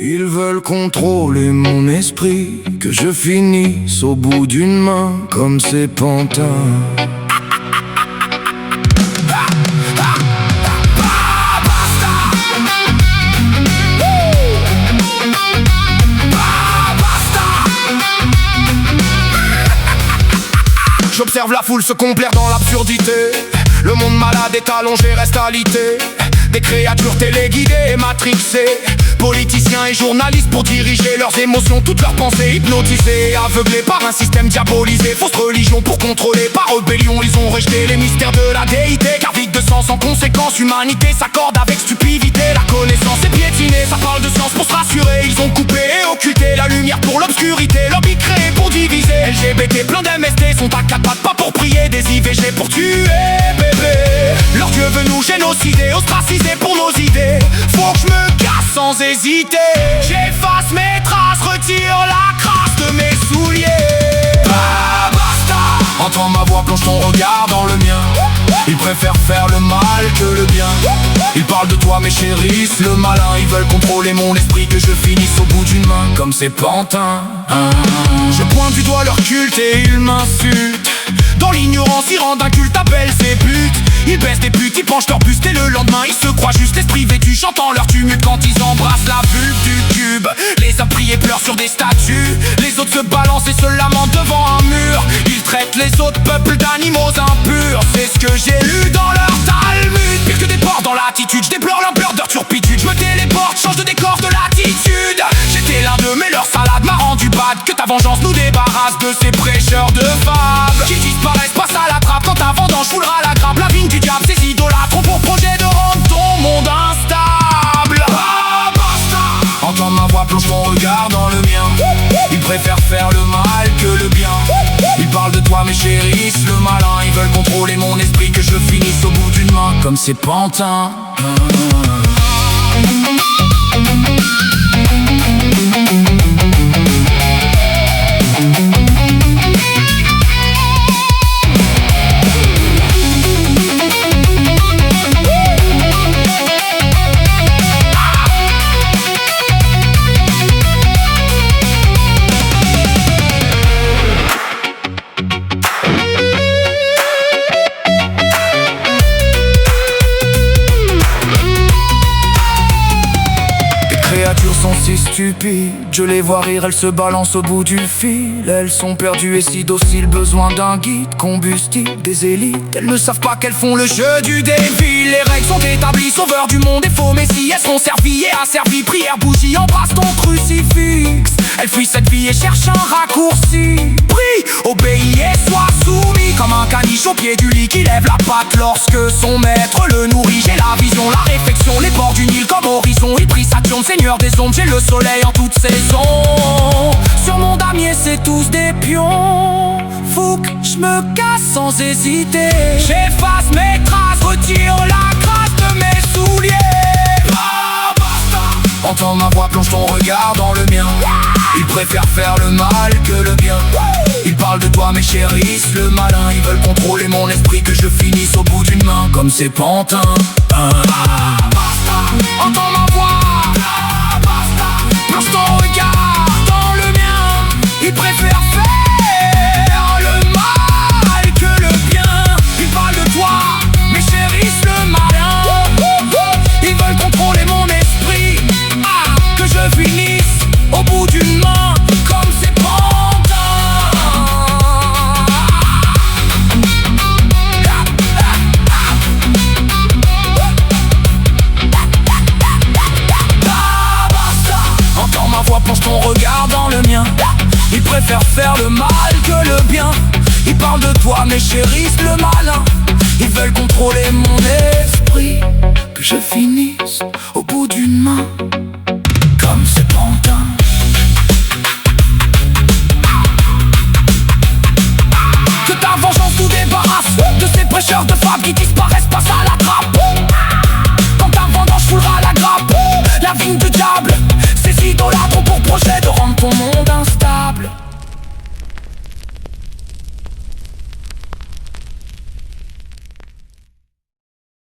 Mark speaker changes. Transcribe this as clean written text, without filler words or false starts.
Speaker 1: Ils veulent contrôler mon esprit, que je finisse au bout d'une main comme ces pantins. J'observe la foule se complaire dans l'absurdité. Le monde malade est allongé, reste alité. Des créatures téléguidées et matrixées. Politiciens et journalistes pour diriger leurs émotions, toutes leurs pensées hypnotisées, aveuglés par un système diabolisé. Fausse religion pour contrôler, par rébellion ils ont rejeté les mystères de la déité. Car vide de sens sans conséquence, humanité s'accorde avec stupidité. La connaissance est piétinée, ça parle de science pour se rassurer. Ils ont coupé et occulté la lumière pour l'obscurité. Lobby créé pour diviser, LGBT plein d'MST sont à quatre pattes, pas pour prier. Des IVG pour tuer bébé. Leur Dieu veut nous génocider, ostraciser pour nos idées. Faut que je me casse sans hésiter. J'efface mes traces, retire la crasse de mes souliers. Bah basta. Entends ma voix, plonge ton regard dans le mien. Ils préfèrent faire le mal que le bien. Ils parlent de toi mais chérissent le malin. Ils veulent contrôler mon esprit, que je finisse au bout d'une main comme ces pantins. Je pointe du doigt leur culte et ils m'insultent. Dans l'ignorance, ils rendent inculte, appellent ces putes. Ils baissent des putes, ils penchent leur buste et le lendemain ils se croient juste l'esprit vêtu, chantant leur tumulte quand ils embrassent la vulve du cube. Les hommes prient et pleurent sur des statues. Les autres se balancent et se lamentent devant un mur. Ils traitent les autres peuples d'animaux impurs. C'est ce que j'ai lu dans leur Talmud. Pire que des porcs dans l'attitude, je déplore l'ampleur de leur turpitude. Je me téléporte, change de décor, de l'attitude. J'étais l'un d'eux mais leur salade m'a rendu bad. Que ta vengeance nous débarrasse de ces prêcheurs de fables qui disparaissent, passe à la trappe quand ta vendange foulera la grappe. La vigne du diable, ces idolâtres ont pour projet de rendre ton monde instable. Ah, basta. Entends ma voix, plonge ton regard dans le mien. Ils préfèrent faire le mal que le bien. Ils parlent de toi mais chérissent le malin. Ils veulent contrôler mon esprit, que je finisse au bout d'une main comme ces pantins. Sont si stupides, je les vois rire, elles se balancent au bout du fil. Elles sont perdues et si dociles, besoin d'un guide combustible des élites. Elles ne savent pas qu'elles font le jeu du défi. Les règles sont établies, sauveurs du monde et faux messie. Elles seront servies et asservies, prière, bougie, embrasse ton crucifix. Elles fuient cette vie et cherchent un raccourci. Prie, obéis et sois soumis comme un caniche au pied du lit qui lève la patte lorsque son maître le nourrit. J'ai la vision, la réflexion, les bords du Nil comme horizon. Il prie Saturne, seigneur des ombres, j'ai le soleil en toute saison. Sur mon damier c'est tous des pions. Faut que je me casse sans hésiter. J'efface mes traces, retire la crasse de mes souliers. Ah, basta. Entends ma voix, plonge ton regard dans le mien. Ils préfèrent faire le mal que le bien. Ils parlent de toi mais chérissent le malin. Ils veulent contrôler mon esprit, que je finisse au bout d'une main comme ces pantins. Ah, basta. Entends ma voix. Plonge ton regard dans le mien. Ils préfèrent faire le mal que le bien. Ils parlent de toi mais chérissent le malin. Ils veulent contrôler mon esprit, que je finisse au bout d'une main comme ces pantins. Entends ma voix, plonge ton regard dans le mien. Ils préfèrent faire le mal que le bien. Ils parlent de toi mais chérissent le malin. Ils veulent contrôler mon esprit, que je finisse